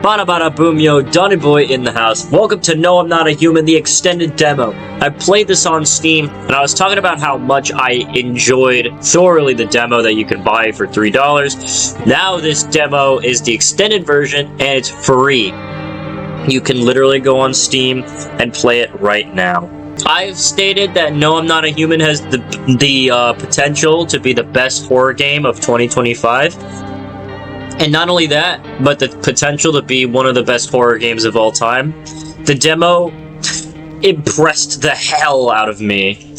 Bada bada boom yo, Donny Boy in the house. Welcome to No I'm Not a Human, the extended demo. I played this on Steam, and I was talking about how much I enjoyed thoroughly the demo that you can buy for $3. Now this demo is the extended version, and it's free. You can literally go on Steam and play it right now. I've stated that No I'm Not a Human has the potential to be the best horror game of 2025. And not only that, but the potential to be one of the best horror games of all time. The demo impressed the hell out of me.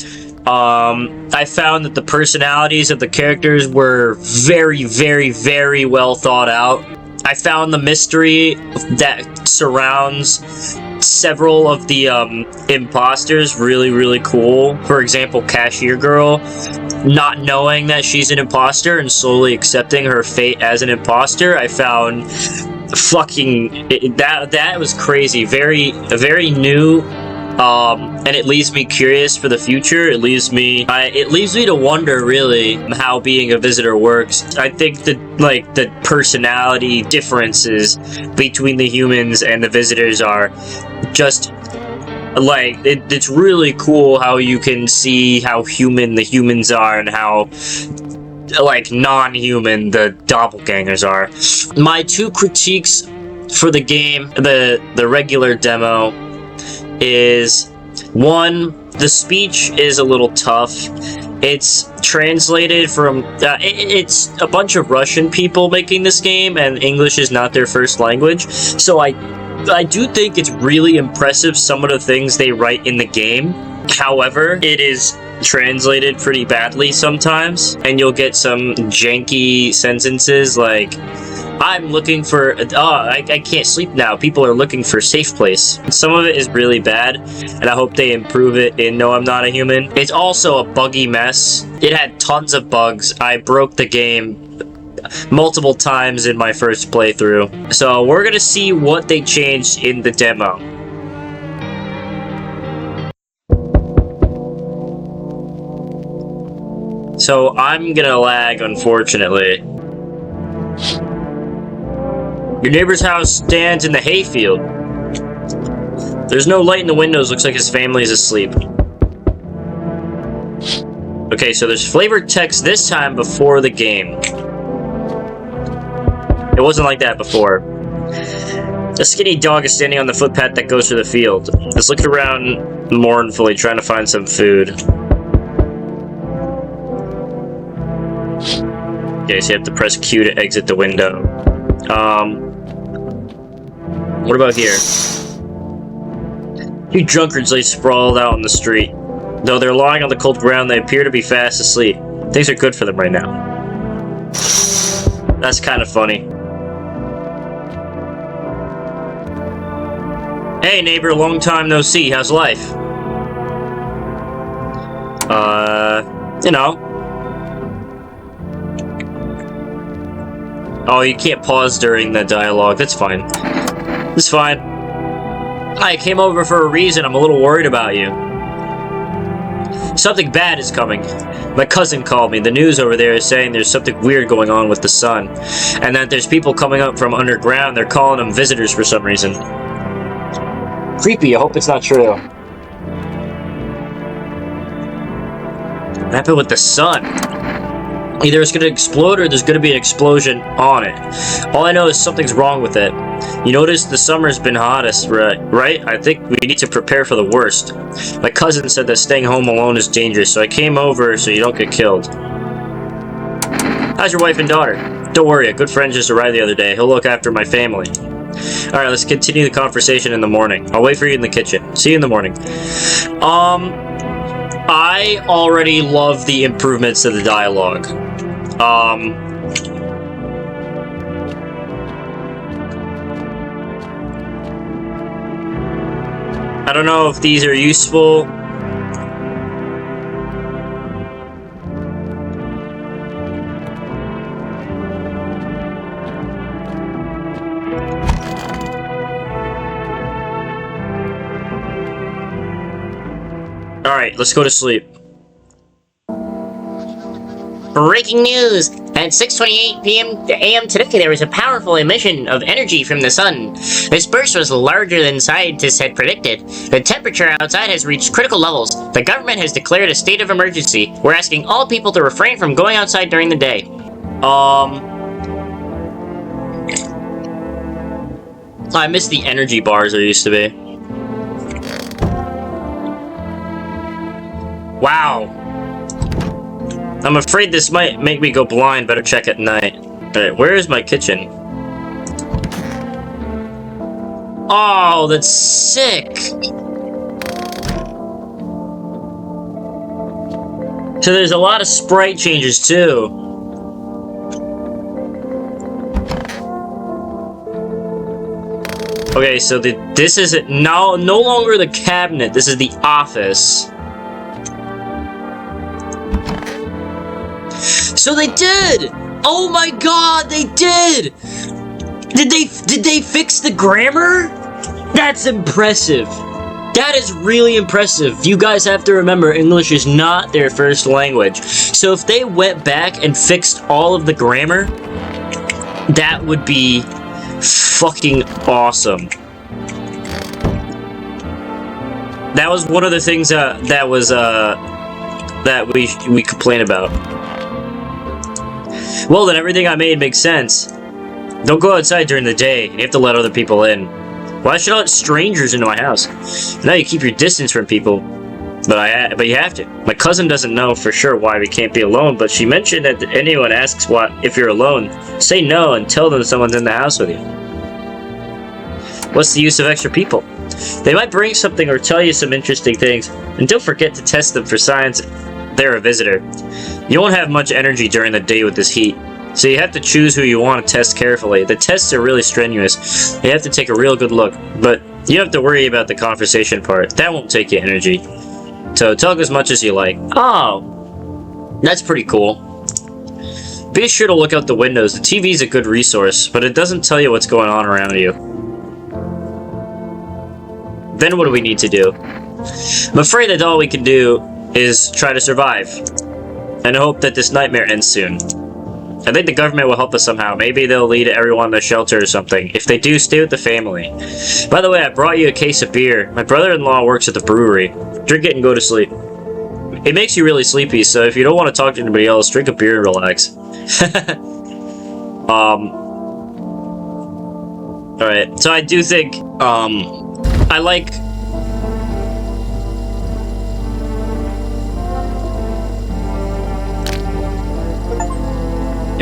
I found that the personalities of the characters were very, very, very well thought out. I found the mystery that surrounds several of the imposters really, really cool. For example, Cashier Girl, not knowing that she's an imposter and slowly accepting her fate as an imposter. I found that was crazy. Very new. And it leaves me curious for the future. It leaves me to wonder really how being a visitor works. I think that the personality differences between the humans and the visitors are just it's really cool how you can see how human the humans are and how non-human the doppelgangers are. My two critiques for the game, the regular demo, is one, the speech is a little tough. It's translated from it's a bunch of Russian people making this game, and English is not their first language. So I do think it's really impressive some of the things they write in the game. However, it is translated pretty badly sometimes, and you'll get some janky sentences like, I'm looking for, I can't sleep now. People are looking for a safe place. Some of it is really bad, and I hope they improve it in No I'm Not a Human. It's also a buggy mess. It had tons of bugs. I broke the game multiple times in my first playthrough. So we're gonna see what they changed in the demo. So I'm gonna lag, unfortunately. Your neighbor's house stands in the hayfield. There's no light in the windows. Looks like his family is asleep. Okay, so there's flavored text this time before the game. It wasn't like that before. A skinny dog is standing on the footpath that goes to the field. It's looking around mournfully, trying to find some food. Okay, so you have to press Q to exit the window. What about here? Two drunkards lay sprawled out on the street. Though they're lying on the cold ground, they appear to be fast asleep. Things are good for them right now. That's kind of funny. Hey neighbor, long time no see. How's life? You know. Oh, you can't pause during the dialogue. That's fine. It's fine. I came over for a reason. I'm a little worried about you. Something bad is coming. My cousin called me. The news over there is saying there's something weird going on with the sun. And that there's people coming up from underground. They're calling them visitors for some reason. Creepy. I hope it's not true. What happened with the sun? Either it's going to explode or there's going to be an explosion on it. All I know is something's wrong with it. You notice the summer's been hottest, right? I think we need to prepare for the worst. My cousin said that staying home alone is dangerous, so I came over so you don't get killed. How's your wife and daughter? Don't worry, a good friend just arrived the other day. He'll look after my family. Alright, let's continue the conversation in the morning. I'll wait for you in the kitchen. See you in the morning. I already love the improvements to the dialogue. I don't know if these are useful. Alright, let's go to sleep. Breaking news! At 6:28 a.m. today, there was a powerful emission of energy from the sun. This burst was larger than scientists had predicted. The temperature outside has reached critical levels. The government has declared a state of emergency. We're asking all people to refrain from going outside during the day. I miss the energy bars there used to be. Wow. I'm afraid this might make me go blind. Better check at night. Alright, where is my kitchen? Oh, that's sick! So there's a lot of sprite changes too. Okay, so this is it. No longer the cabinet. This is the office. So they did! Oh my god, they did! Did they fix the grammar? That's impressive. That is really impressive. You guys have to remember, English is not their first language. So if they went back and fixed all of the grammar, that would be fucking awesome. That was one of the things that we complain about. Well, then everything I made makes sense. Don't go outside during the day. You have to let other people in. Why should I let strangers into my house? Now you keep your distance from people. But you have to. My cousin doesn't know for sure why we can't be alone, but she mentioned that if anyone asks if you're alone, say no and tell them someone's in the house with you. What's the use of extra people? They might bring something or tell you some interesting things, and don't forget to test them for signs they're a visitor. You won't have much energy during the day with this heat, so you have to choose who you want to test carefully. The tests are really strenuous. You have to take a real good look, but you don't have to worry about the conversation part. That won't take you energy. So talk as much as you like. Oh, that's pretty cool. Be sure to look out the windows. The TV's a good resource, but it doesn't tell you what's going on around you. Then what do we need to do? I'm afraid that all we can do is try to survive, and hope that this nightmare ends soon. I think the government will help us somehow. Maybe they'll lead everyone to shelter or something. If they do, stay with the family. By the way, I brought you a case of beer. My brother-in-law works at the brewery. Drink it and go to sleep. It makes you really sleepy, so if you don't want to talk to anybody else, drink a beer and relax. Alright, so I do think, I like...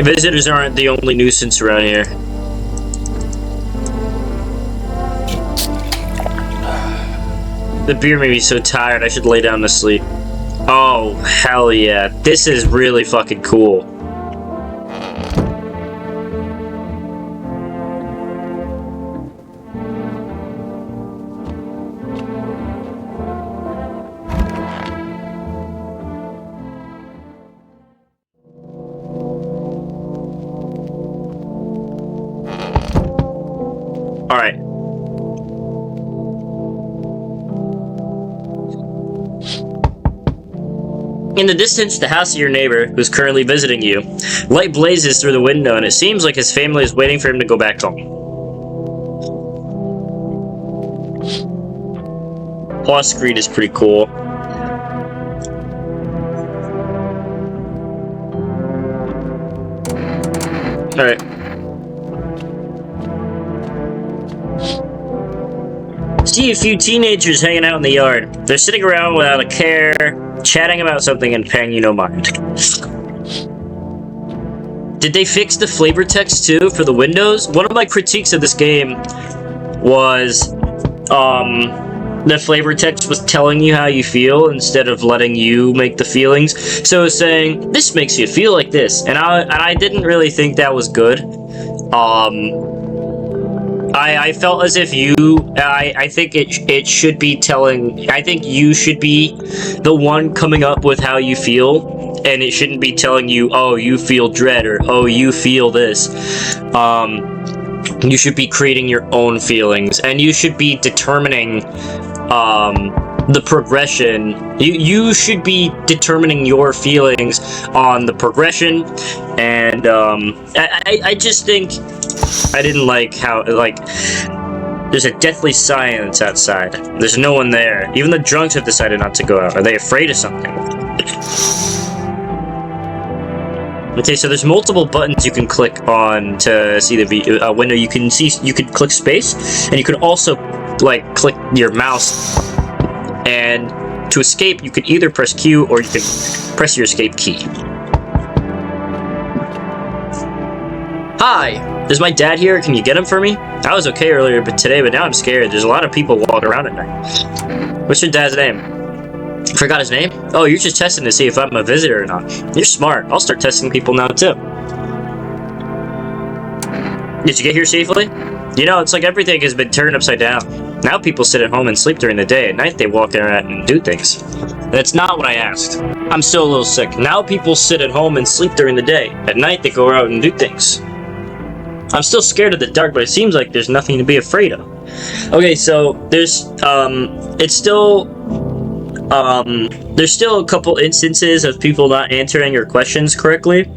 Visitors aren't the only nuisance around here. The beer made me so tired, I should lay down to sleep. Oh, hell yeah. This is really fucking cool. Alright. In the distance, the house of your neighbor, who's currently visiting you. Light blazes through the window, and it seems like his family is waiting for him to go back home. Pause screen is pretty cool. Alright. See a few teenagers hanging out in the yard. They're sitting around without a care, chatting about something and paying you no mind. Did they fix the flavor text too for the windows? One of my critiques of this game was the flavor text was telling you how you feel instead of letting you make the feelings. So it was saying, this makes you feel like this. And I didn't really think that was good. I felt as if I think it should be telling, I think you should be the one coming up with how you feel, and it shouldn't be telling you, oh, you feel dread, or oh, you feel this. You should be creating your own feelings, and you should be determining, the progression. You should be determining your feelings on the progression, and I just think I didn't like how, like, there's a deathly silence outside. There's no one there. Even the drunks have decided not to go out. Are they afraid of something? Okay, so there's multiple buttons you can click on to see the window. You can click space, and you can also, like, click your mouse. And to escape, you can either press Q or you can press your escape key. Hi, is my dad here? Can you get him for me? I was okay earlier, but now I'm scared. There's a lot of people walking around at night. What's your dad's name? I forgot his name? Oh, you're just testing to see if I'm a visitor or not. You're smart. I'll start testing people now, too. Did you get here safely? You know, it's like everything has been turned upside down. Now people sit at home and sleep during the day. At night, they walk around and do things. That's not what I asked. I'm still a little sick. Now people sit at home and sleep during the day. At night, they go out and do things. I'm still scared of the dark, but it seems like there's nothing to be afraid of. Okay, so there's still a couple instances of people not answering your questions correctly.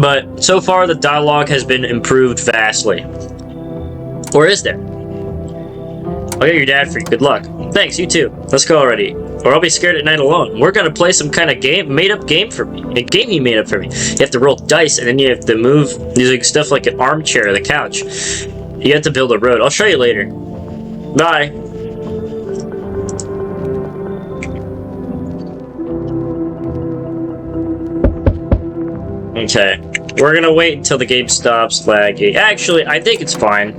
But so far, the dialogue has been improved vastly. Or is there? I'll get your dad for you. Good luck. Thanks, you too. Let's go already. Or I'll be scared at night alone. We're gonna play some kind of made-up game for me. A game you made up for me. You have to roll dice, and then you have to move using stuff like an armchair or the couch. You have to build a road. I'll show you later. Bye. Okay. We're gonna wait until the game stops lagging. Actually, I think it's fine.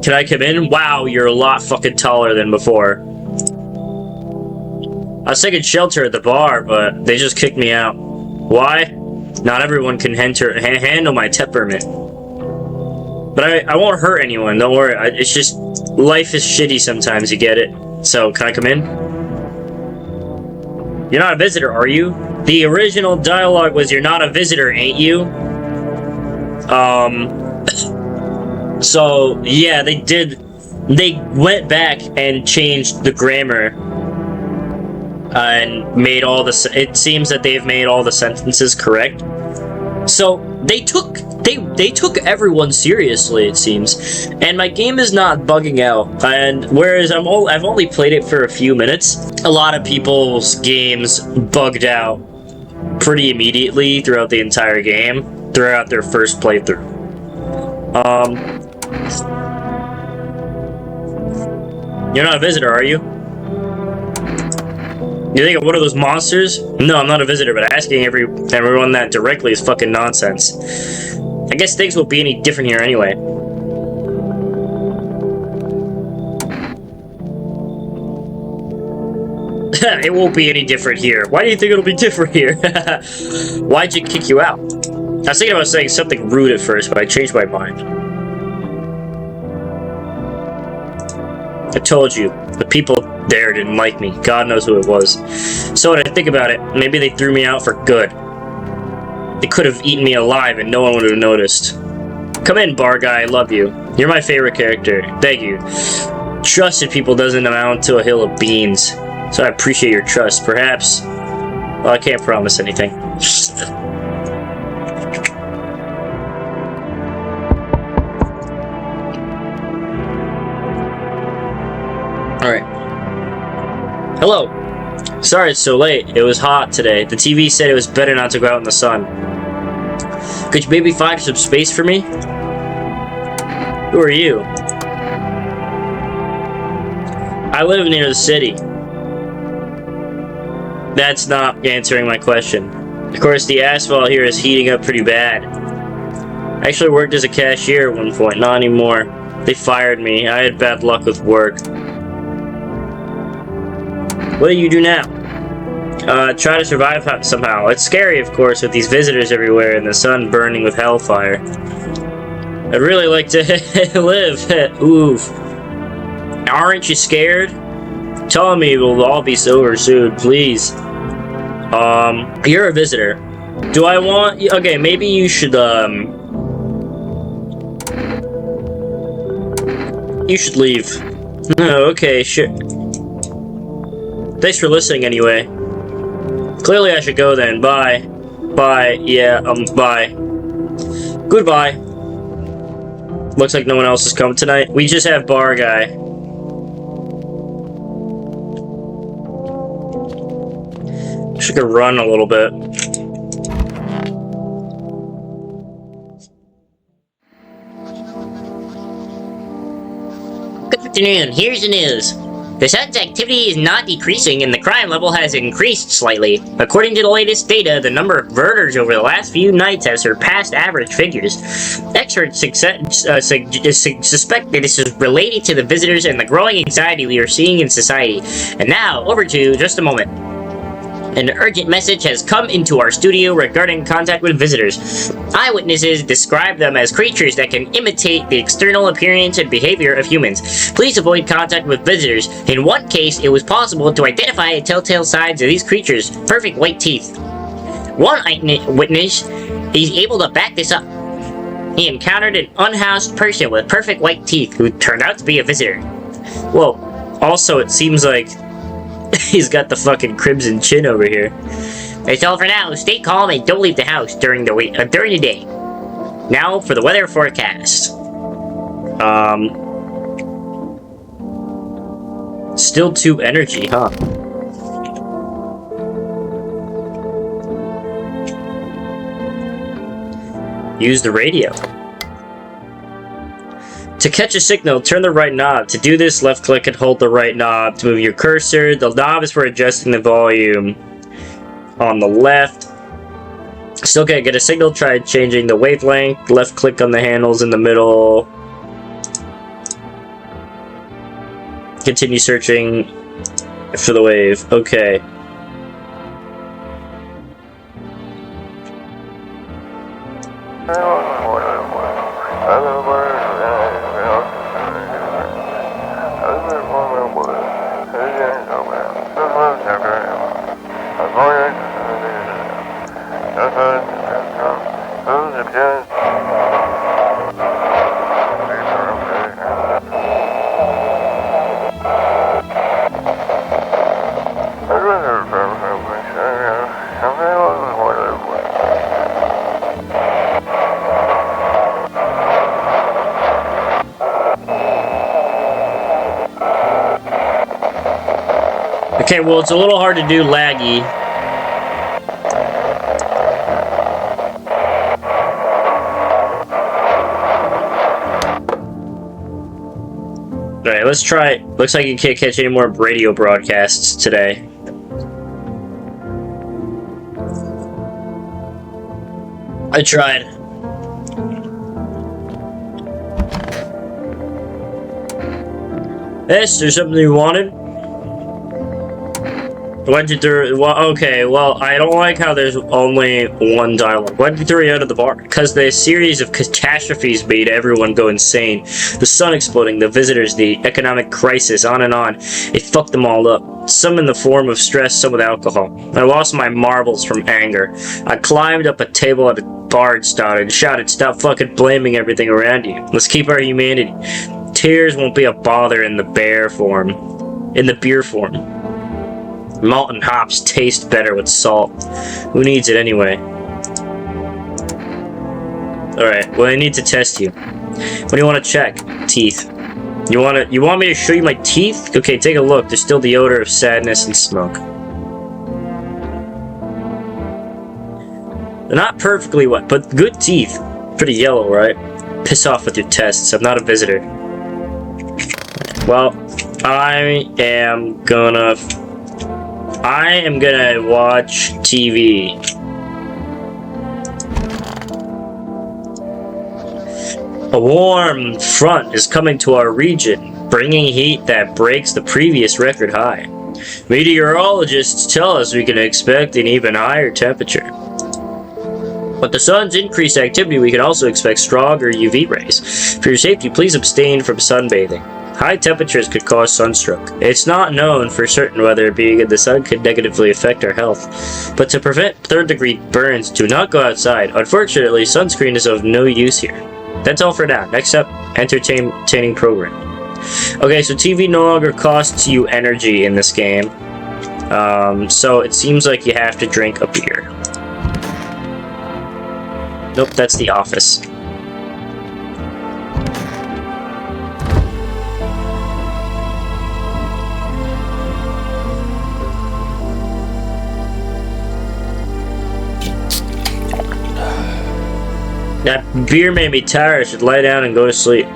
Can I come in? Wow, you're a lot fucking taller than before. I was taking shelter at the bar, but they just kicked me out. Why? Not everyone can handle my temperament. But I won't hurt anyone, don't worry. It's just, life is shitty sometimes, you get it? So, can I come in? You're not a visitor, are you? The original dialogue was, you're not a visitor, ain't you? So, yeah, they went back and changed the grammar and made all it seems that they've made all the sentences correct. So, they took everyone seriously, it seems. And my game is not bugging out. And whereas I've only played it for a few minutes, a lot of people's games bugged out pretty immediately throughout the entire game, throughout their first playthrough. You're not a visitor, are you? You think I'm one of those monsters? No, I'm not a visitor, but asking everyone that directly is fucking nonsense. I guess things won't be any different here anyway. It won't be any different here. Why do you think it'll be different here? Why'd you kick you out? I was thinking about saying something rude at first, but I changed my mind. I told you, the people there didn't like me. God knows who it was. So when I think about it, maybe they threw me out for good. They could have eaten me alive and no one would have noticed. Come in, bar guy, I love you. You're my favorite character. Thank you. Trusted people doesn't amount to a hill of beans. So I appreciate your trust. Perhaps... Well, I can't promise anything. Alright. Hello. Sorry it's so late. It was hot today. The TV said it was better not to go out in the sun. Could you maybe find some space for me? Who are you? I live near the city. That's not answering my question. Of course, the asphalt here is heating up pretty bad. I actually worked as a cashier at one point, not anymore. They fired me. I had bad luck with work. What do you do now? Try to survive somehow. It's scary, of course, with these visitors everywhere and the sun burning with hellfire. I'd really like to live. Oof. Aren't you scared? Tell me it'll all be over soon, please. You're a visitor. Do I want... Okay, maybe you should, You should leave. Oh, okay, sure. Thanks for listening anyway. Clearly I should go then. Bye. Bye. Yeah, bye. Goodbye. Looks like no one else has come tonight. We just have Bar Guy. Should go run a little bit. Good afternoon, here's the news. The sun's activity is not decreasing and the crime level has increased slightly. According to the latest data, the number of murders over the last few nights has surpassed average figures. Experts suspect that this is related to the visitors and the growing anxiety we are seeing in society. And now, over to just a moment. An urgent message has come into our studio regarding contact with visitors. Eyewitnesses describe them as creatures that can imitate the external appearance and behavior of humans. Please avoid contact with visitors. In one case, it was possible to identify telltale signs of these creatures' perfect white teeth. One eyewitness is able to back this up. He encountered an unhoused person with perfect white teeth who turned out to be a visitor. Well, also it seems like he's got the fucking crimson chin over here. That's all for now. Stay calm and don't leave the house during the day. Now for the weather forecast. Still 2 energy, huh? Use the radio. To catch a signal, turn the right knob. To do this, left click and hold the right knob. To move your cursor, the knob is for adjusting the volume. On the left. Still can't get a signal, try changing the wavelength. Left click on the handles in the middle. Continue searching for the wave. Okay. Okay, well, it's a little hard to do laggy. Alright, let's try. Looks like you can't catch any more radio broadcasts today. I tried. Yes, there's something you wanted? Why'd you throw? Well, okay, well, I don't like how there's only one dialogue. Why'd you throw you out of the bar? Because the series of catastrophes made everyone go insane. The sun exploding, the visitors, the economic crisis, on and on. It fucked them all up. Some in the form of stress, some with alcohol. I lost my marbles from anger. I climbed up a table at a bar and shouted, "Stop fucking blaming everything around you. Let's keep our humanity. Tears won't be a bother in the beer form. Malt and hops taste better with salt. Who needs it anyway?" Alright, well, I need to test you. What do you want to check? Teeth. You want me to show you my teeth? Okay, take a look. There's still the odor of sadness and smoke. They're not perfectly wet, but good teeth. Pretty yellow, right? Piss off with your tests. I'm not a visitor. Well, I am gonna watch TV. A warm front is coming to our region, bringing heat that breaks the previous record high. Meteorologists tell us we can expect an even higher temperature. With the sun's increased activity, we can also expect stronger UV rays. For your safety, please abstain from sunbathing. High temperatures could cause sunstroke. It's not known for certain whether being in the sun could negatively affect our health. But to prevent third-degree burns, do not go outside. Unfortunately, sunscreen is of no use here. That's all for now. Next up, entertaining program. Okay, so TV no longer costs you energy in this game. So it seems like you have to drink a beer. Nope, that's the office. That beer made me tired. I should lie down and go to sleep.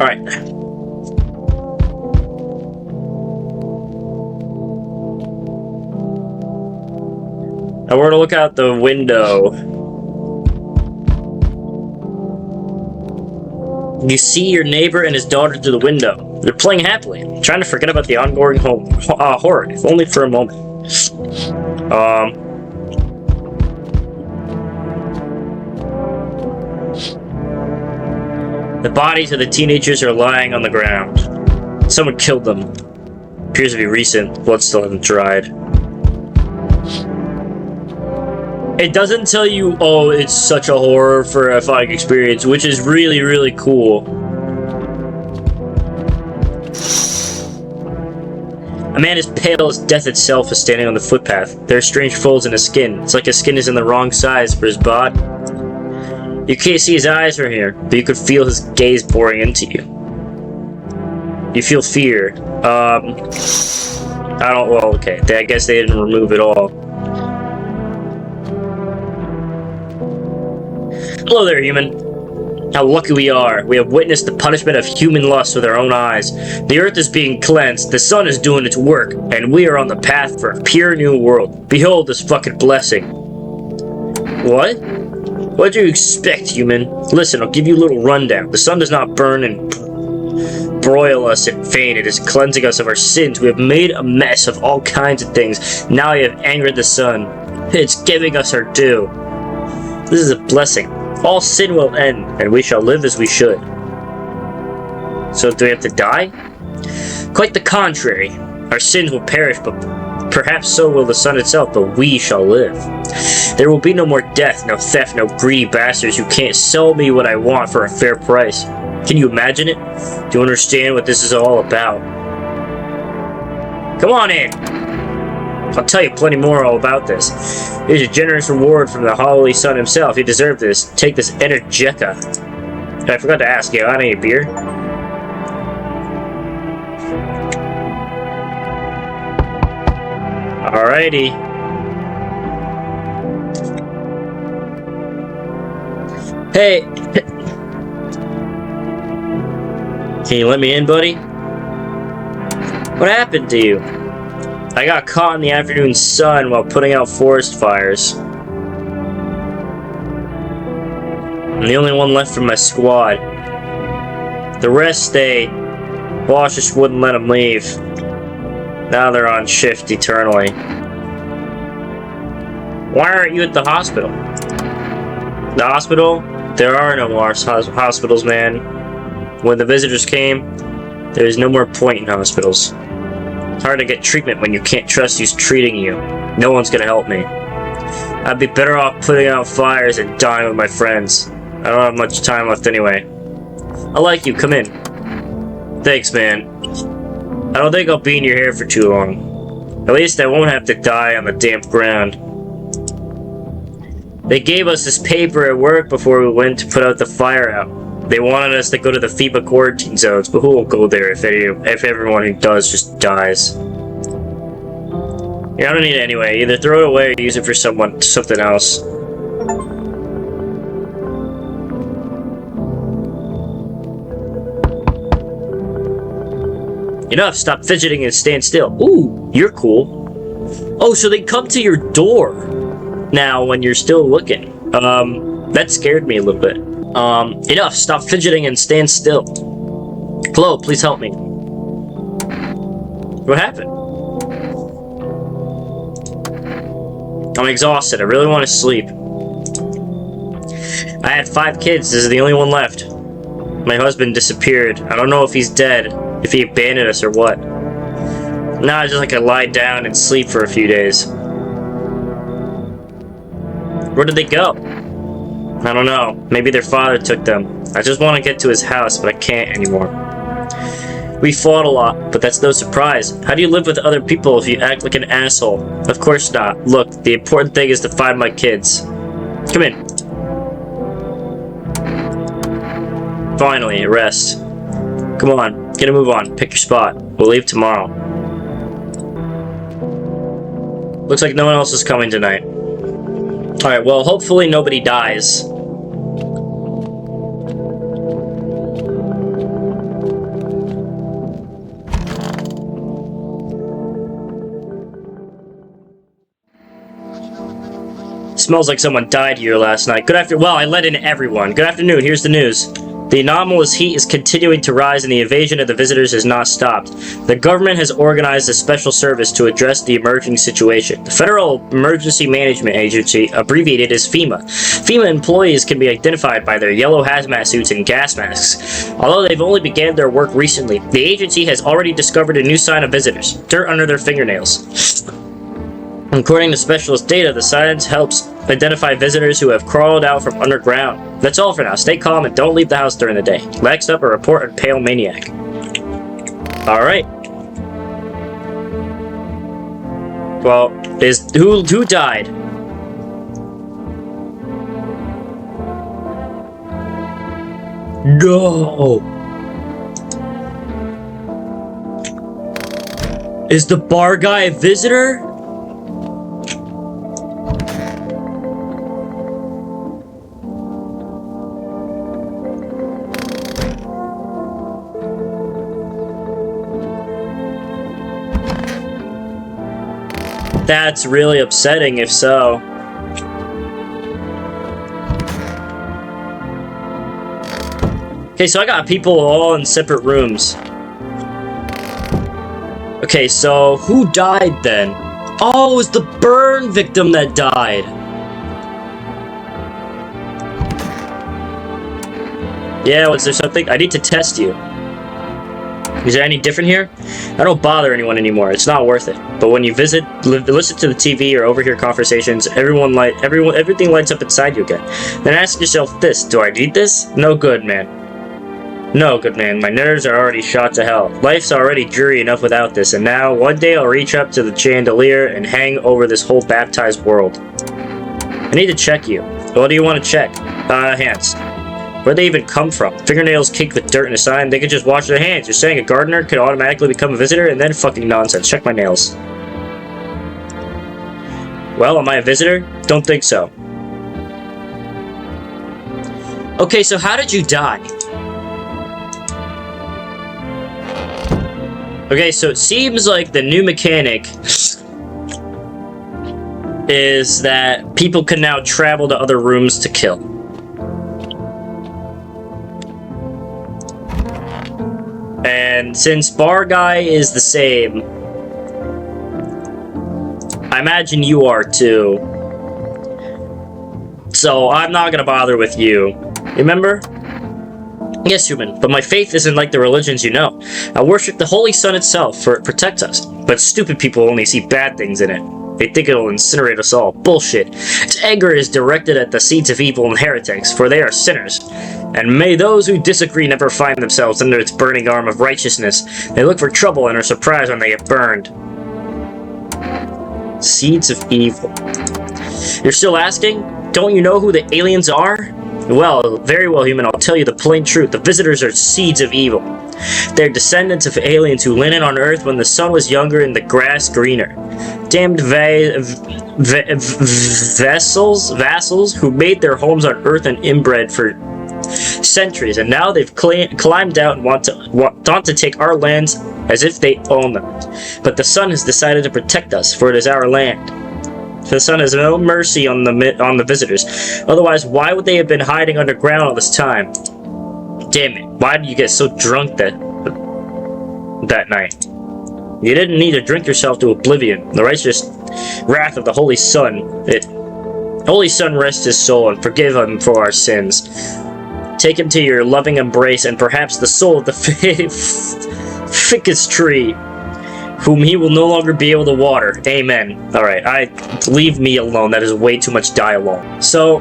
Alright. Now we're gonna look out the window. You see your neighbor and his daughter through the window. They're playing happily, trying to forget about the ongoing horror, if only for a moment. The bodies of the teenagers are lying on the ground. Someone killed them. Appears to be recent. Blood still hasn't dried. It doesn't tell you, oh, it's such a horrifying experience, which is really, really cool. A man as pale as death itself is standing on the footpath. There are strange folds in his skin. It's like his skin is in the wrong size for his body. You can't see his eyes from here, but you could feel his gaze boring into you. You feel fear. Well, okay. I guess they didn't remove it all. Hello there, human. How lucky we are. We have witnessed the punishment of human lust with our own eyes. The earth is being cleansed, the sun is doing its work, and we are on the path for a pure new world. Behold this fucking blessing. What? What do you expect, human? Listen, I'll give you a little rundown. The sun does not burn and broil us in vain. It is cleansing us of our sins. We have made a mess of all kinds of things. Now we have angered the sun. It's giving us our due. This is a blessing. All sin will end, and we shall live as we should. So do we have to die? Quite the contrary. Our sins will perish, but perhaps so will the sun itself, but we shall live. There will be no more death, no theft, no greedy bastards who can't sell me what I want for a fair price. Can you imagine it? Do you understand what this is all about? Come on in! I'll tell you plenty more all about this. Here's a generous reward from the Holy Sun himself. You deserve this. Take this Energeca. I forgot to ask you, I need a beer? Alrighty. Hey! Can you let me in, buddy? What happened to you? I got caught in the afternoon sun while putting out forest fires. I'm the only one left from my squad. The rest stayed. Boss just wouldn't let them leave. Now they're on shift eternally. Why aren't you at the hospital? The hospital? There are no more hospitals, man. When the visitors came, there is no more point in hospitals. It's hard to get treatment when you can't trust who's treating you. No one's gonna help me. I'd be better off putting out fires and dying with my friends. I don't have much time left anyway. I like you, come in. Thanks, man. I don't think I'll be in your hair for too long. At least I won't have to die on the damp ground. They gave us this paper at work before we went to put out the fire out. They wanted us to go to the FEMA quarantine zones, but who will go there if everyone who does just dies? Yeah, I don't need it anyway. Either throw it away or use it for something else. Enough, stop fidgeting and stand still. Ooh, you're cool. Oh, so they come to your door now when you're still looking. That scared me a little bit. Enough, stop fidgeting and stand still. Hello, please help me. What happened? I'm exhausted, I really want to sleep. I had 5 kids, this is the only one left. My husband disappeared. I don't know if he's dead, if he abandoned us or what. Now I just like to lie down and sleep for a few days. Where did they go? I don't know. Maybe their father took them. I just want to get to his house, but I can't anymore. We fought a lot, but that's no surprise. How do you live with other people if you act like an asshole? Of course not. Look, the important thing is to find my kids. Come in. Finally, rest. Come on, get a move on. Pick your spot. We'll leave tomorrow. Looks like no one else is coming tonight. Alright, well, hopefully nobody dies. Smells like someone died here last night. Well, I let in everyone. Good afternoon, here's the news. The anomalous heat is continuing to rise and the invasion of the visitors has not stopped. The government has organized a special service to address the emerging situation. The Federal Emergency Management Agency, abbreviated as FEMA. FEMA employees can be identified by their yellow hazmat suits and gas masks. Although they've only began their work recently, the agency has already discovered a new sign of visitors: dirt under their fingernails. According to specialist data, the science helps identify visitors who have crawled out from underground. That's all for now. Stay calm and don't leave the house during the day. Next up, a report on Pale Maniac. Alright. Well, who died? No! Is the bar guy a visitor? That's really upsetting if so. Okay, so I got people all in separate rooms. Okay, so who died then? Oh, it was the burn victim that died. Yeah, was there something? I need to test you. Is there any different here? I don't bother anyone anymore. It's not worth it. But when you visit, listen to the TV or overhear conversations, everything lights up inside you again. Then ask yourself this: do I need this? No good, man. No good, man. My nerves are already shot to hell. Life's already dreary enough without this, and now one day I'll reach up to the chandelier and hang over this whole baptized world. I need to check you. What do you want to check? Hands. Where'd they even come from? Fingernails caked with dirt and a sign. They could just wash their hands. You're saying a gardener could automatically become a visitor? And then fucking nonsense. Check my nails. Well, am I a visitor? Don't think so. Okay, so how did you die? Okay, so it seems like the new mechanic is that people can now travel to other rooms to kill. And since Bar Guy is the same, I imagine you are too. So I'm not gonna bother with you. Remember? Yes, human, but my faith isn't like the religions you know. I worship the Holy Sun itself, for it protects us. But stupid people only see bad things in it. They think it'll incinerate us all. Bullshit. Its anger is directed at the seeds of evil and heretics, for they are sinners. And may those who disagree never find themselves under its burning arm of righteousness. They look for trouble and are surprised when they get burned. Seeds of evil. You're still asking? Don't you know who the aliens are? Well, very well, human, I'll tell you the plain truth. The visitors are seeds of evil. They're descendants of aliens who landed on Earth when the sun was younger and the grass greener. Damned vassals who made their homes on Earth and inbred for centuries, and now they've climbed out and want to take our lands as if they own them. But the sun has decided to protect us, for it is our land. The sun has no mercy on the visitors. Otherwise, why would they have been hiding underground all this time? Damn it! Why did you get so drunk that night? You didn't need to drink yourself to oblivion. The righteous wrath of the Holy Sun. Holy Sun, rest his soul and forgive him for our sins. Take him to your loving embrace, and perhaps the soul of the ficus tree whom he will no longer be able to water. Amen. Alright, leave me alone. That is way too much dialogue. So,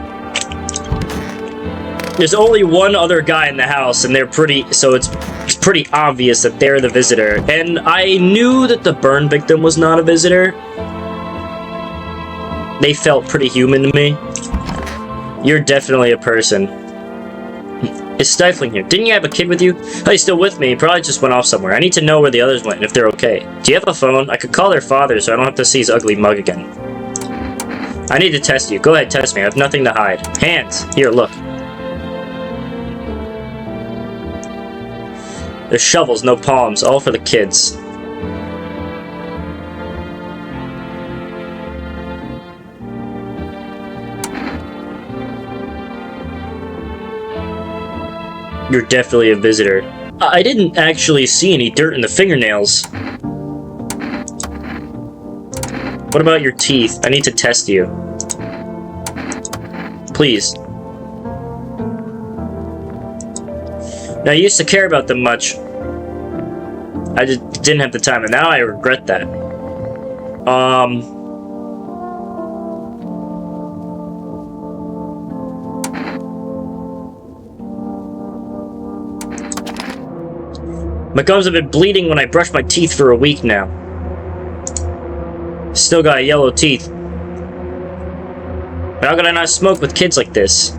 there's only one other guy in the house, and it's pretty obvious that they're the visitor. And I knew that the burn victim was not a visitor. They felt pretty human to me. You're definitely a person. It's stifling here. Didn't you have a kid with you? Oh, he's still with me. He probably just went off somewhere. I need to know where the others went and if they're okay. Do you have a phone? I could call their father so I don't have to see his ugly mug again. I need to test you. Go ahead, test me. I have nothing to hide. Hands. Here, look. There's shovels, no palms. All for the kids. You're definitely a visitor. I didn't actually see any dirt in the fingernails. What about your teeth? I need to test you. Please. Now, I used to care about them much. I just didn't have the time, and now I regret that. My gums have been bleeding when I brush my teeth for a week now. Still got yellow teeth. How could I not smoke with kids like this?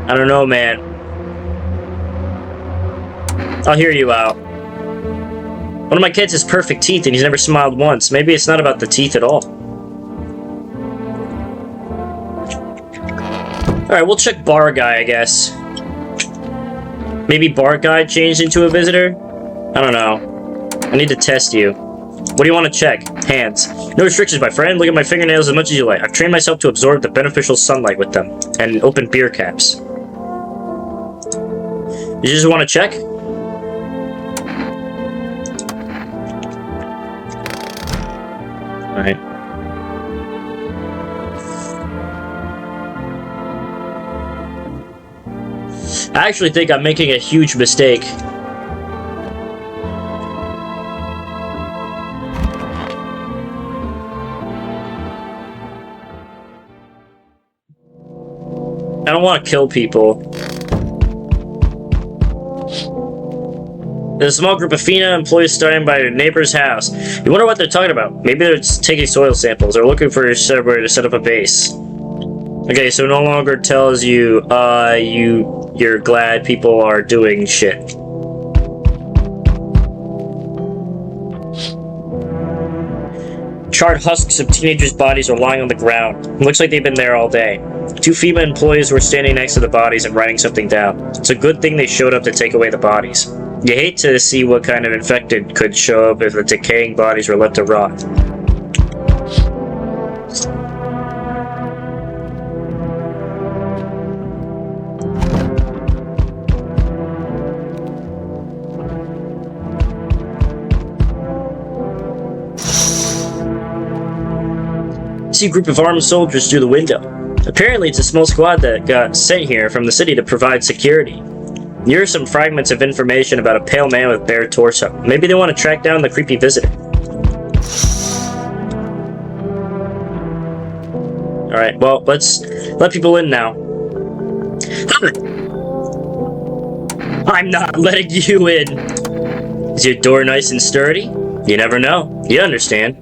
I don't know, man. I'll hear you out. One of my kids has perfect teeth and he's never smiled once. Maybe it's not about the teeth at all. Alright, we'll check bar guy, I guess. Maybe bar guy changed into a visitor? I don't know. I need to test you. What do you want to check? Hands. No restrictions, my friend. Look at my fingernails as much as you like. I've trained myself to absorb the beneficial sunlight with them. And open beer caps. You just want to check? Alright. I actually think I'm making a huge mistake. I don't want to kill people. There's a small group of FINA employees starting by their neighbor's house. You wonder what they're talking about. Maybe they're just taking soil samples or looking for somewhere to set up a base. Okay, so no longer tells you, you're glad people are doing shit. Charred husks of teenagers' bodies are lying on the ground. It looks like they've been there all day. 2 FEMA employees were standing next to the bodies and writing something down. It's a good thing they showed up to take away the bodies. You hate to see what kind of infected could show up if the decaying bodies were left to rot. See a group of armed soldiers through the window. Apparently it's a small squad that got sent here from the city to provide security. Here are some fragments of information about a pale man with bare torso. Maybe they want to track down the creepy visitor. Alright, well, let's let people in now. I'm not letting you in! Is your door nice and sturdy? You never know. You understand.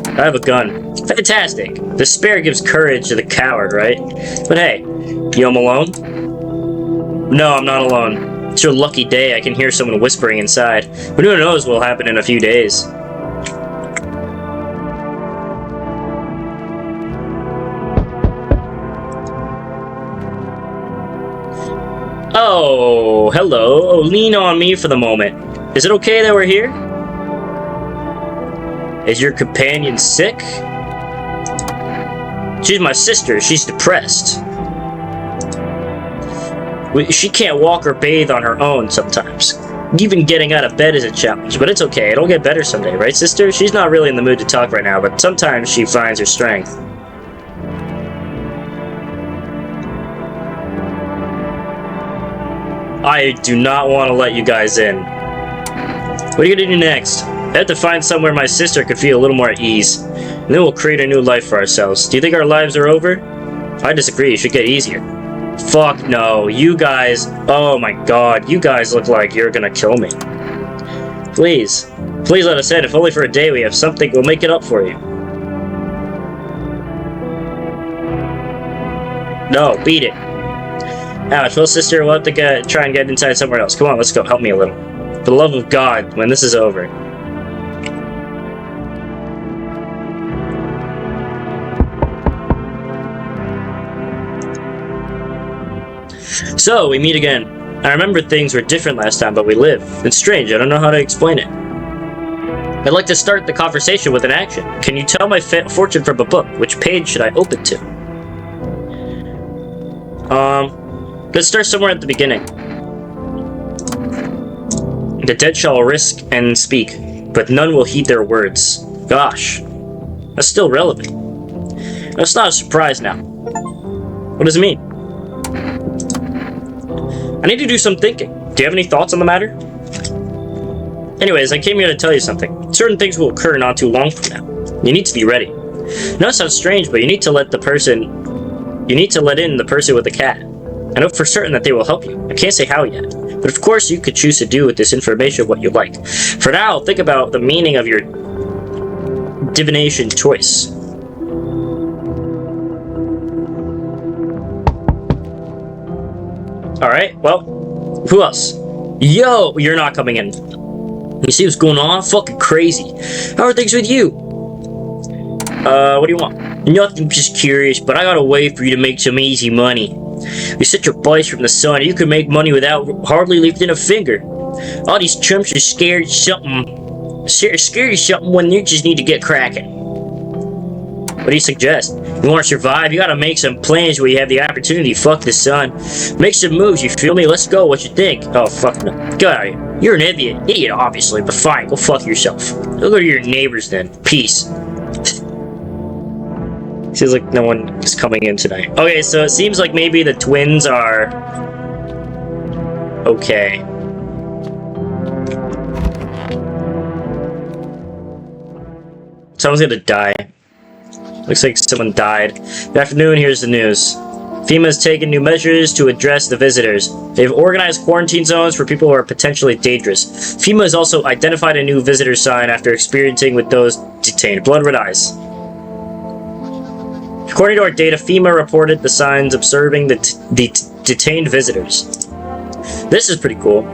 I have a gun. Fantastic. Despair gives courage to the coward, right? But hey, you home alone? No, I'm not alone. It's your lucky day. I can hear someone whispering inside. But who knows what will happen in a few days. Oh, hello. Oh, lean on me for the moment. Is it okay that we're here? Is your companion sick? She's my sister. She's depressed. She can't walk or bathe on her own sometimes. Even getting out of bed is a challenge, but it's okay. It'll get better someday, right, sister? She's not really in the mood to talk right now, but sometimes she finds her strength. I do not want to let you guys in. What are you gonna do next? I have to find somewhere my sister could feel a little more at ease. And then we'll create a new life for ourselves. Do you think our lives are over? I disagree. It should get easier. Fuck no. You guys... Oh my god. You guys look like you're gonna kill me. Please. Please let us in. If only for a day we have something, we'll make it up for you. No, beat it. Ouch. Well, sister, we'll have to try and get inside somewhere else. Come on, let's go. Help me a little. For the love of God, when this is over. So, we meet again. I remember things were different last time, but we live. It's strange, I don't know how to explain it. I'd like to start the conversation with an action. Can you tell my fortune from a book? Which page should I open to? Let's start somewhere at the beginning. The dead shall risk and speak, but none will heed their words. Gosh. That's still relevant. That's not a surprise now. What does it mean? I need to do some thinking. Do you have any thoughts on the matter? Anyways, I came here to tell you something. Certain things will occur not too long from now. You need to be ready. I know it sounds strange, but you need to let in the person with the cat. I know for certain that they will help you. I can't say how yet. But of course, you could choose to do with this information what you like. For now, think about the meaning of your divination choice. Alright, well, who else? Yo, you're not coming in. You see what's going on? Fucking crazy. How are things with you? What do you want? Nothing, just curious, but I got a way for you to make some easy money. You set your bodies from the sun, you can make money without hardly lifting a finger. All these chumps are scared of something when you just need to get cracking. What do you suggest? You want to survive? You gotta make some plans where you have the opportunity. Fuck the sun. Make some moves, you feel me? Let's go, what you think? Oh, fuck no. Get out of here. You're an idiot, obviously, but fine, go fuck yourself. Go to your neighbors then. Peace. Seems like no one is coming in tonight. Okay, so it seems like maybe the twins are... okay. Someone's gonna die. Looks like someone died. Good afternoon, here's the news. FEMA has taken new measures to address the visitors. They've organized quarantine zones for people who are potentially dangerous. FEMA has also identified a new visitor sign after experiencing with those detained. Blood red eyes. According to our data, FEMA reported the signs observing the detained visitors. This is pretty cool.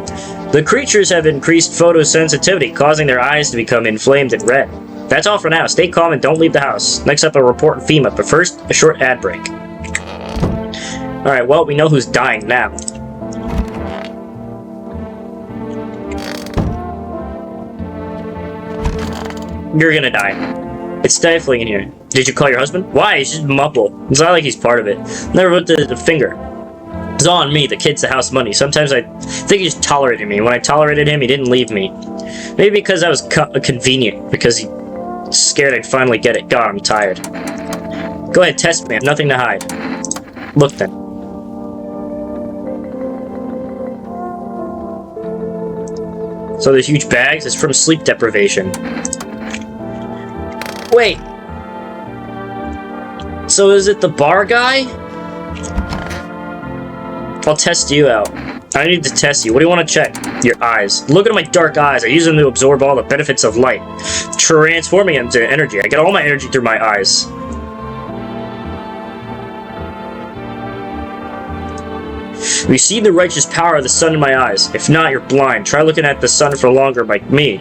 The creatures have increased photosensitivity, causing their eyes to become inflamed and red. That's all for now. Stay calm and don't leave the house. Next up, a report on FEMA, but first, a short ad break. Alright, well, we know who's dying now. You're gonna die. It's stifling in here. Did you call your husband? Why? He's just mumble. It's not like he's part of it. Never put the finger. It's all on me. The kid's the house money. Sometimes I think he just tolerated me. When I tolerated him, he didn't leave me. Maybe because I was convenient. Because he scared I'd finally get it. God, I'm tired. Go ahead, test me. I have nothing to hide. Look then. So there's huge bags. It's from sleep deprivation. Wait. So is it the bar guy? I'll test you out. I need to test you. What do you want to check? Your eyes. Look at my dark eyes. I use them to absorb all the benefits of light, transforming them into energy. I get all my energy through my eyes. Receive the righteous power of the sun in my eyes. If not, you're blind. Try looking at the sun for longer like me.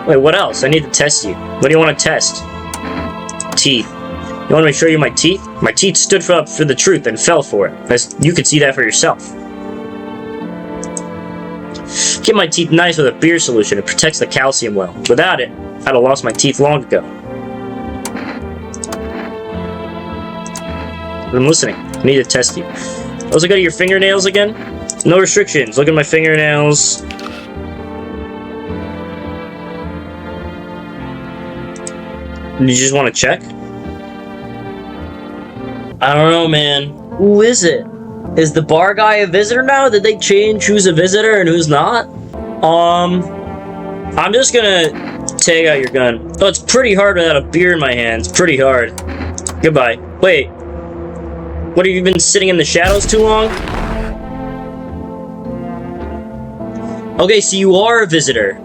Wait, what else? I need to test you. What do you want to test? Teeth. You want me to show you my teeth? My teeth stood up for the truth and fell for it. As you could see that for yourself. Keep my teeth nice with a beer solution. It protects the calcium well. Without it, I'd have lost my teeth long ago. I'm listening. I need to test you. Also, go to your fingernails again. No restrictions. Look at my fingernails. You just want to check? I don't know, man. Who is it? Is the bar guy a visitor now? Did they change who's a visitor and who's not? I'm just gonna take out your gun. Oh, it's pretty hard without a beer in my hands. Pretty hard. Goodbye. Wait. What, have you been sitting in the shadows too long? Okay, so you are a visitor.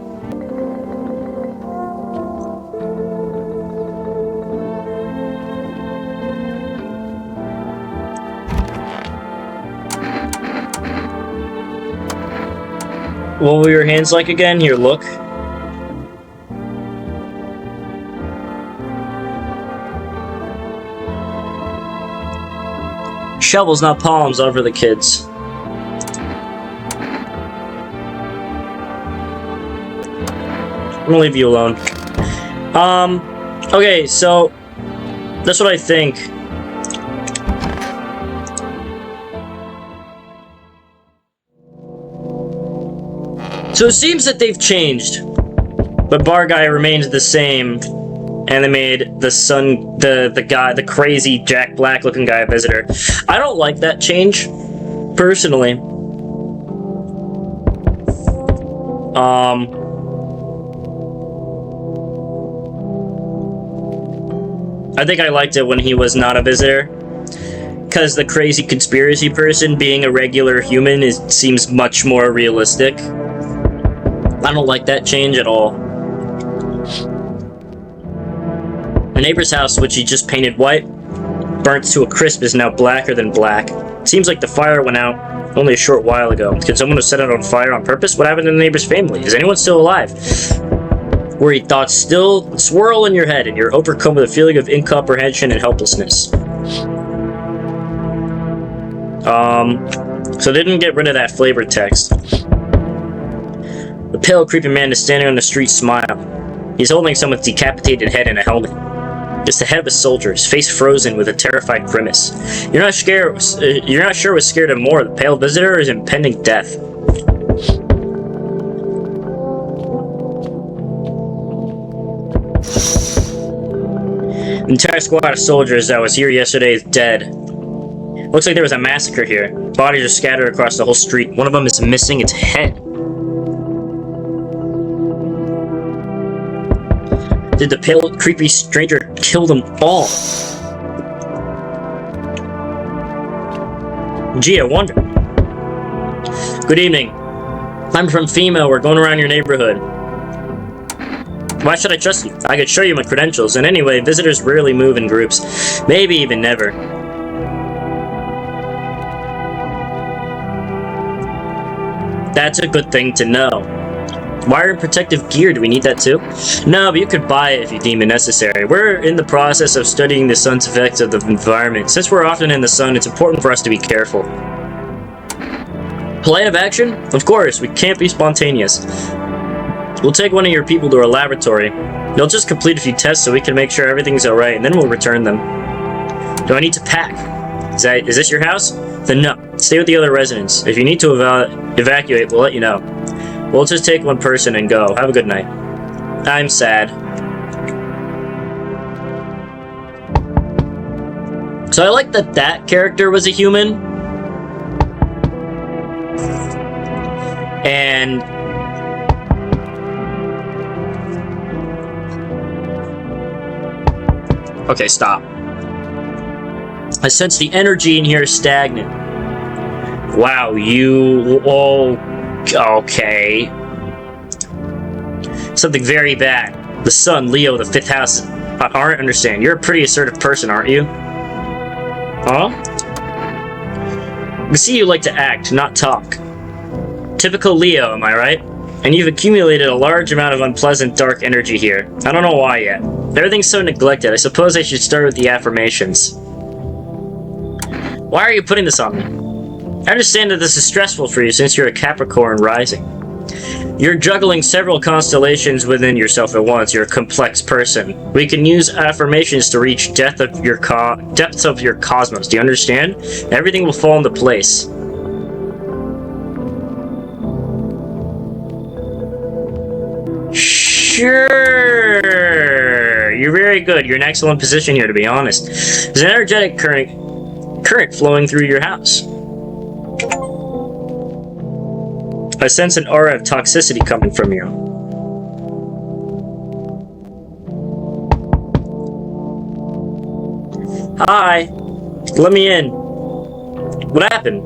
What were your hands like again? Here, look. Shovels, not palms, over the kids. I'm gonna leave you alone. Okay, so that's what I think. So it seems that they've changed, but Bar Guy remains the same, and they made the son, the guy, the crazy Jack Black looking guy a visitor. I don't like that change, personally. I think I liked it when he was not a visitor, because the crazy conspiracy person being a regular human seems much more realistic. I don't like that change at all. My neighbor's house, which he just painted white, burnt to a crisp, is now blacker than black. It seems like the fire went out only a short while ago. Could someone have set it on fire on purpose? What happened to the neighbor's family? Is anyone still alive? Worried thoughts still swirl in your head, and you're overcome with a feeling of incomprehension and helplessness. So they didn't get rid of that flavor text. The pale, creepy man is standing on the street, smile. He's holding someone's decapitated head in a helmet. It's the head of a soldier, his face frozen with a terrified grimace. You're not sure what scared him more, the pale visitor or his impending death. The entire squad of soldiers that was here yesterday is dead. Looks like there was a massacre here. Bodies are scattered across the whole street. One of them is missing its head. Did the pale, creepy stranger kill them all? Gee, I wonder. Good evening. I'm from FEMA. We're going around your neighborhood. Why should I trust you? I could show you my credentials, and anyway, visitors rarely move in groups. Maybe even never. That's a good thing to know. Wire and protective gear, do we need that too? No, but you could buy it if you deem it necessary. We're in the process of studying the sun's effects of the environment. Since we're often in the sun, it's important for us to be careful. Plan of action? Of course, we can't be spontaneous. We'll take one of your people to our laboratory. They'll just complete a few tests so we can make sure everything's alright, and then we'll return them. Do I need to pack? Is this your house? Then no. Stay with the other residents. If you need to evacuate, we'll let you know. We'll just take one person and go. Have a good night. I'm sad. So I like that that character was a human. And okay, stop. I sense the energy in here is stagnant. Wow, you... Oh, okay. Something very bad. The sun, Leo, the fifth house. I don't understand. You're a pretty assertive person, aren't you? Huh? I see you like to act, not talk. Typical Leo, am I right? And you've accumulated a large amount of unpleasant dark energy here. I don't know why yet. Everything's so neglected. I suppose I should start with the affirmations. Why are you putting this on me? I understand that this is stressful for you since you're a Capricorn rising. You're juggling several constellations within yourself at once. You're a complex person. We can use affirmations to reach depths of your cosmos. Do you understand? Everything will fall into place. Sure. You're very good. You're in an excellent position here, to be honest. There's an energetic current flowing through your house. I sense an aura of toxicity coming from you. Hi. Let me in. What happened?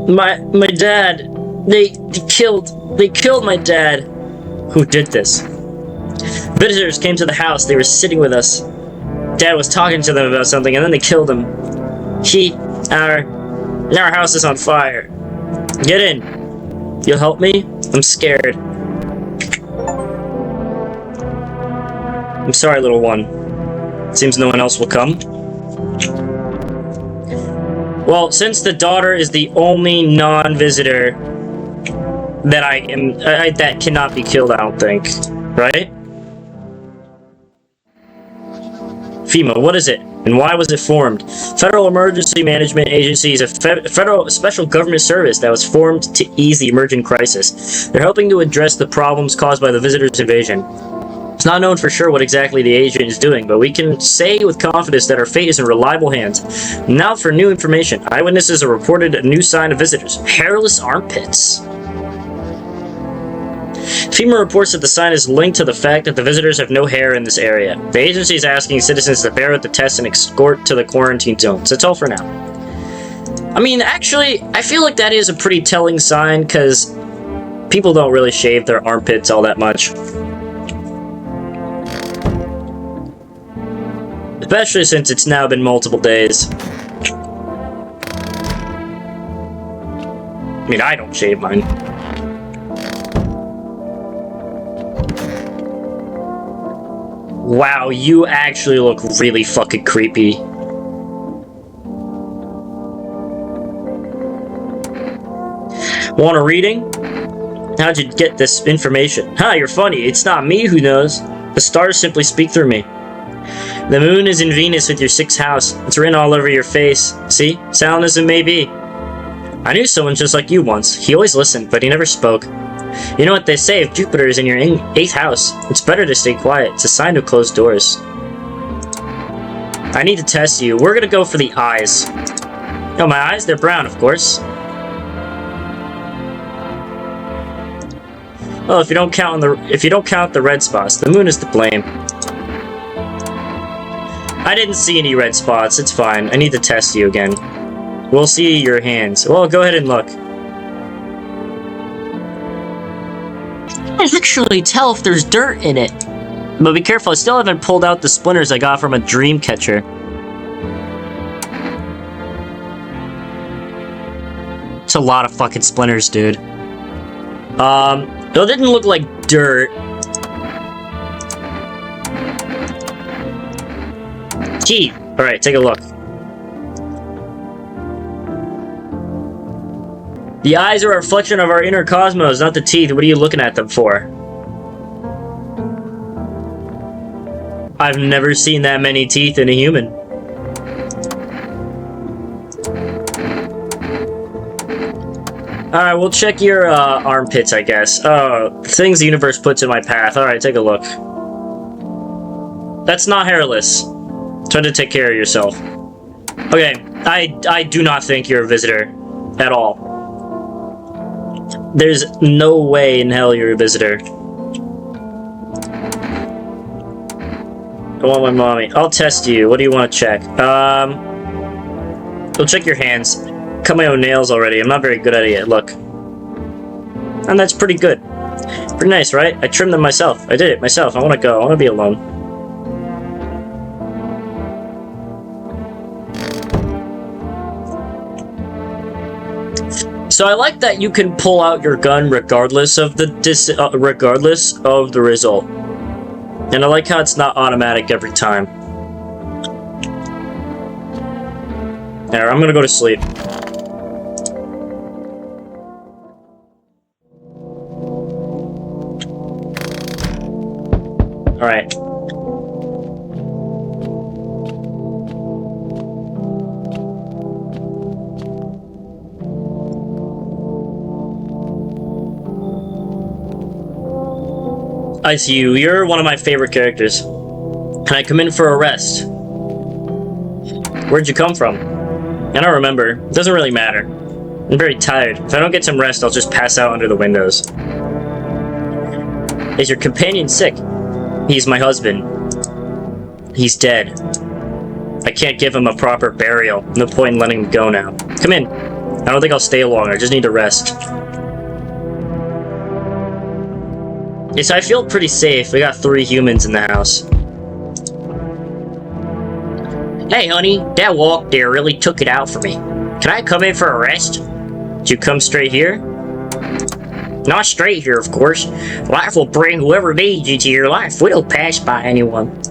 My dad. They killed my dad. Who did this? Visitors came to the house. They were sitting with us. Dad was talking to them about something, and then they killed him. Our house is on fire. Get in. You'll help me? I'm scared. I'm sorry, little one. Seems no one else will come. Well, since the daughter is the only non-visitor that that cannot be killed, I don't think. Right? FEMA, what is it? And why was it formed? Federal Emergency Management Agency is a federal special government service that was formed to ease the emerging crisis. They're helping to address the problems caused by the visitors' invasion. It's not known for sure what exactly the agent is doing, but we can say with confidence that our fate is in reliable hands. Now for new information. Eyewitnesses have reported a new sign of visitors. Hairless armpits. FEMA reports that the sign is linked to the fact that the visitors have no hair in this area. The agency is asking citizens to bear with the test and escort to the quarantine zones. That's all for now. I mean, actually, I feel like that is a pretty telling sign, because people don't really shave their armpits all that much. Especially since it's now been multiple days. I mean, I don't shave mine. Wow, you actually look really fucking creepy. Want a reading? How'd you get this information? Huh, you're funny. It's not me who knows. The stars simply speak through me. The moon is in Venus with your 6th house. It's written all over your face. See? Sound as it may be. I knew someone just like you once. He always listened, but he never spoke. You know what they say, if Jupiter is in your 8th house, it's better to stay quiet. It's a sign of closed doors. I need to test you. We're gonna go for the eyes. Oh, my eyes? They're brown, of course. Well, if you don't count the red spots, the moon is to blame. I didn't see any red spots. It's fine. I need to test you again. We'll see your hands. Well, go ahead and look. I can actually tell if there's dirt in it. But be careful, I still haven't pulled out the splinters I got from a dream catcher. It's a lot of fucking splinters, dude. It didn't look like dirt. Teeth. Alright, take a look. The eyes are a reflection of our inner cosmos, not the teeth. What are you looking at them for? I've never seen that many teeth in a human. Alright, we'll check your armpits, I guess. Oh, things the universe puts in my path. Alright, take a look. That's not hairless. Try to take care of yourself. Okay, I do not think you're a visitor. At all. There's no way in hell you're a visitor. I want my mommy. I'll test you. What do you want to check? We'll check your hands. Cut my own nails already. I'm not very good at it yet. Look. And that's pretty good. Pretty nice, right? I trimmed them myself. I did it myself. I want to go. I want to be alone. So I like that you can pull out your gun regardless of the result. And I like how it's not automatic every time. There, I'm gonna go to sleep. Alright. I see you. You're one of my favorite characters. Can I come in for a rest? Where'd you come from? I don't remember. It doesn't really matter. I'm very tired. If I don't get some rest, I'll just pass out under the windows. Is your companion sick? He's my husband. He's dead. I can't give him a proper burial. No point in letting him go now. Come in. I don't think I'll stay long. I just need to rest. Yes, I feel pretty safe. We got 3 humans in the house. Hey, honey, that walk there really took it out for me. Can I come in for a rest? Did you come straight here? Not straight here, of course. Life will bring whoever needs into your life. We don't pass by anyone.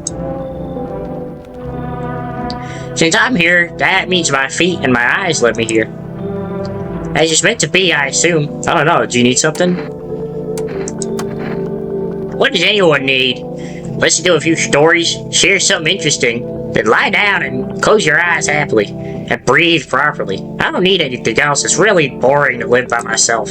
Since I'm here, that means my feet and my eyes led me here. As it's meant to be, I assume. I don't know. Do you need something? What does anyone need? Listen to a few stories, share something interesting, then lie down and close your eyes happily, and breathe properly. I don't need anything else. It's really boring to live by myself.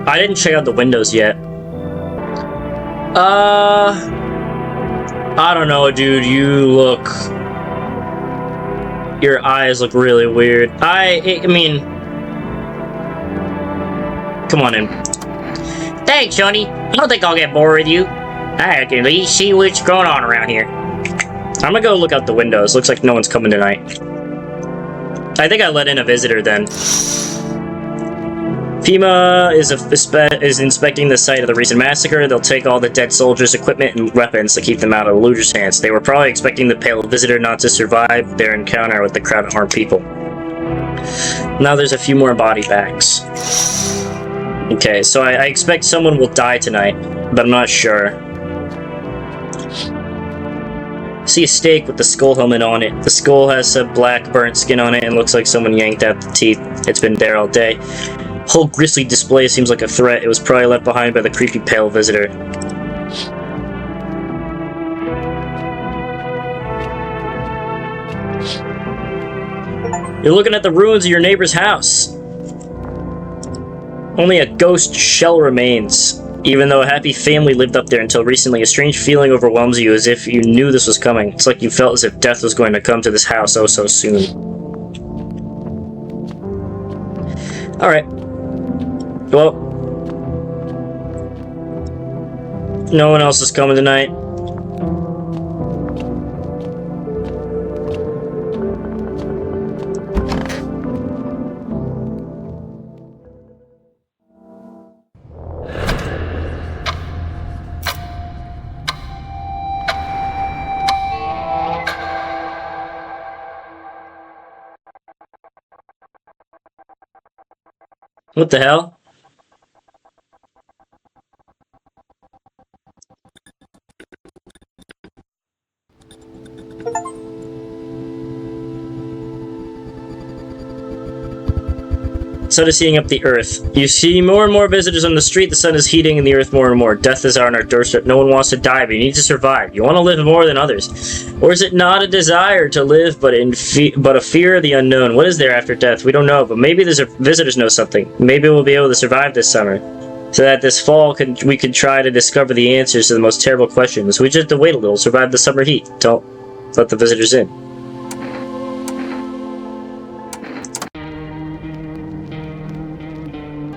I didn't check out the windows yet. I don't know, dude. Your eyes look really weird. I mean, come on in. Thanks, honey. I don't think I'll get bored with you. I can at least see what's going on around here. I'm gonna go look out the windows. Looks like no one's coming tonight. I think I let in a visitor then. FEMA is inspecting the site of the recent massacre. They'll take all the dead soldiers' equipment and weapons to keep them out of the looters' hands. They were probably expecting the pale visitor not to survive their encounter with the crowd of armed people. Now there's a few more body bags. Okay, so I expect someone will die tonight, but I'm not sure. I see a stake with the skull helmet on it. The skull has some black burnt skin on it and looks like someone yanked out the teeth. It's been there all day. Whole grisly display seems like a threat. It was probably left behind by the creepy pale visitor. You're looking at the ruins of your neighbor's house. Only a ghost shell remains. Even though a happy family lived up there until recently, a strange feeling overwhelms you as if you knew this was coming. It's like you felt as if death was going to come to this house oh so soon. Alright. Well, no one else is coming tonight. What the hell? Sun is heating up the earth. You see more and more visitors on the street. The sun is heating and the earth more and more. Death is on our doorstep. No one wants to die, but you need to survive. You want to live more than others. Or is it not a desire to live, but a fear of the unknown? What is there after death? We don't know, but maybe the visitors know something. Maybe we'll be able to survive this summer. So that this fall we could try to discover the answers to the most terrible questions. We just have to wait a little, survive the summer heat. Don't let the visitors in.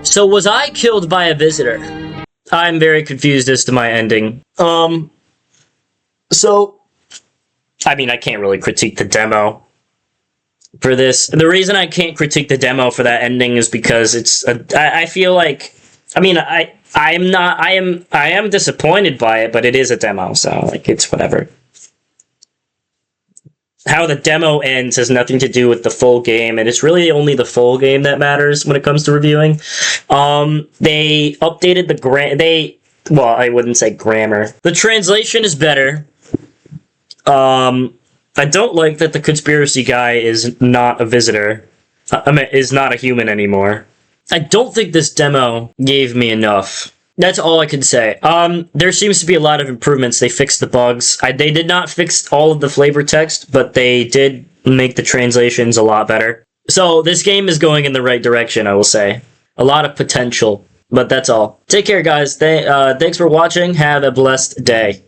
So was I killed by a visitor? I'm very confused as to my ending. So, I mean, I can't really critique the demo for this. The reason I can't critique the demo for that ending is because I feel like, I mean, I am disappointed by it, but it is a demo, so, like, it's whatever. How the demo ends has nothing to do with the full game, and it's really only the full game that matters when it comes to reviewing. They updated the well, I wouldn't say grammar. The translation is better. I don't like that the conspiracy guy is not a visitor. I mean, is not a human anymore. I don't think this demo gave me enough. That's all I can say. There seems to be a lot of improvements. They fixed the bugs. They did not fix all of the flavor text, but they did make the translations a lot better. So this game is going in the right direction, I will say. A lot of potential, but that's all. Take care, guys. Thanks for watching. Have a blessed day.